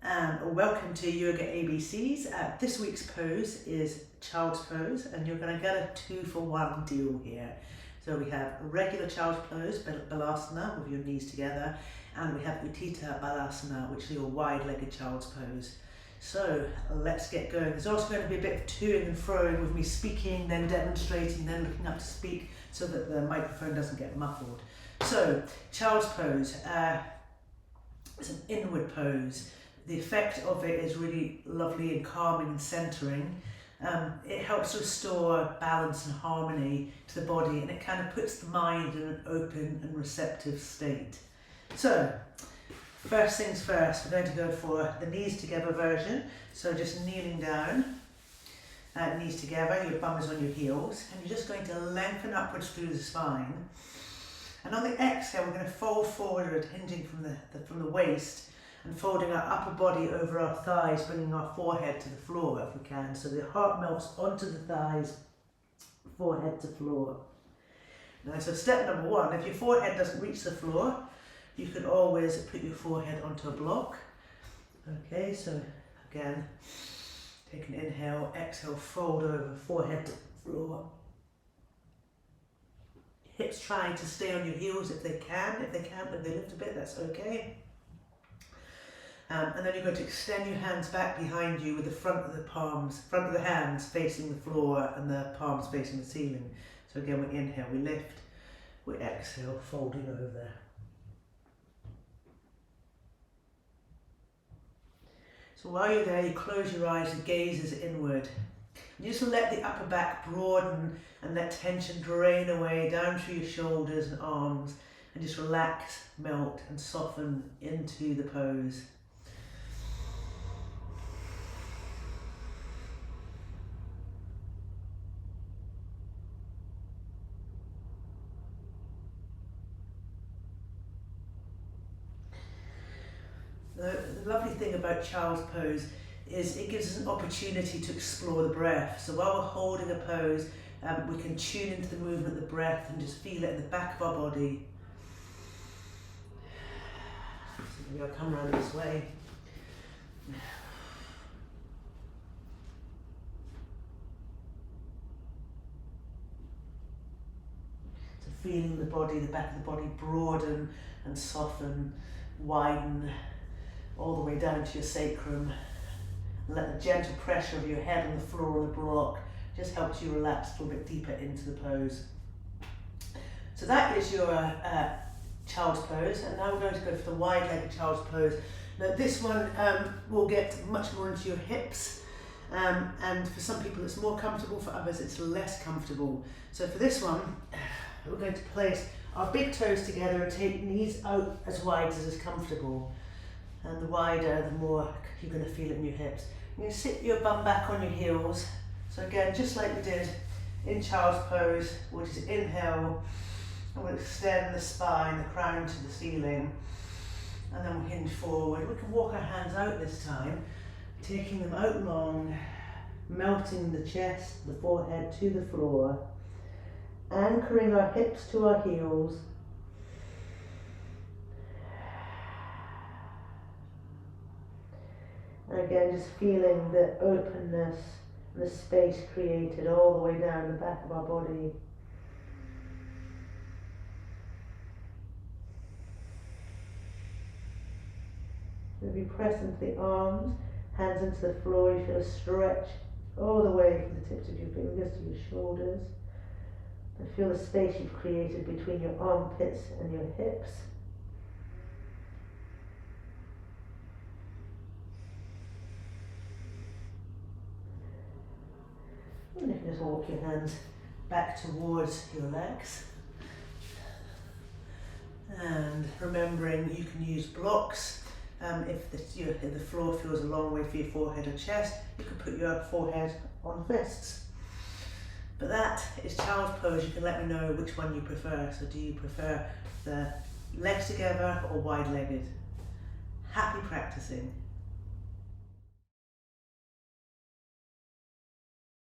and welcome to Yoga ABCs. This week's pose is child's pose, and you're going to get a 2-for-1 deal here. So we have regular child's pose, Balasana, with your knees together, and we have Uttita Balasana, which is your wide-legged child's pose. So let's get going. There's also going to be a bit of toing and froing with me speaking, then demonstrating, then looking up to speak so that the microphone doesn't get muffled. So, child's pose, it's an inward pose. The effect of it is really lovely and calming and centering. It helps restore balance and harmony to the body, and it kind of puts the mind in an open and receptive state. So, first things first, we're going to go for the knees together version. So just kneeling down, knees together, your bum is on your heels, and you're just going to lengthen upwards through the spine. And on the exhale, we're going to fold forward, hinging from the waist, and folding our upper body over our thighs, bringing our forehead to the floor if we can. So the heart melts onto the thighs, forehead to floor. Now, so step number one, if your forehead doesn't reach the floor, you can always put your forehead onto a block. Okay, so again, take an inhale, exhale, fold over, forehead to floor. Hips trying to stay on your heels if they can. If they can't, then they lift a bit, that's okay. And then you're going to extend your hands back behind you with the front of the hands facing the floor and the palms facing the ceiling. So again, we inhale, we lift, we exhale, folding over. So while you're there, you close your eyes and gaze inward. And just let the upper back broaden and let tension drain away down through your shoulders and arms, and just relax, melt and soften into the pose. The lovely thing about child's pose is it gives us an opportunity to explore the breath. So while we're holding a pose, we can tune into the movement of the breath and just feel it in the back of our body. So maybe I'll come around this way. So feeling the body, the back of the body broaden and soften, widen, all the way down to your sacrum. And let the gentle pressure of your head on the floor on the block just helps you relax a little bit deeper into the pose. So that is your child's pose, and now we're going to go for the wide-legged child's pose. Now this one will get much more into your hips, and for some people it's more comfortable, for others it's less comfortable. So for this one, we're going to place our big toes together and take knees out as wide as is comfortable. And the wider, the more you're going to feel it in your hips. You're going to sit your bum back on your heels. So again, just like we did in child's pose, we'll just inhale, and we'll extend the spine, the crown to the ceiling, and then we'll hinge forward. We can walk our hands out this time, taking them out long, melting the chest, the forehead to the floor, anchoring our hips to our heels. And again, just feeling the openness, the space created all the way down the back of our body. Maybe press into the arms, hands into the floor. You feel a stretch all the way from the tips of your fingers to your shoulders. And feel the space you've created between your armpits and your hips. And you can just walk your hands back towards your legs. And remembering you can use blocks. If the floor feels a long way for your forehead or chest, you can put your forehead on fists. But that is child's pose. You can let me know which one you prefer. So do you prefer the legs together or wide-legged? Happy practicing.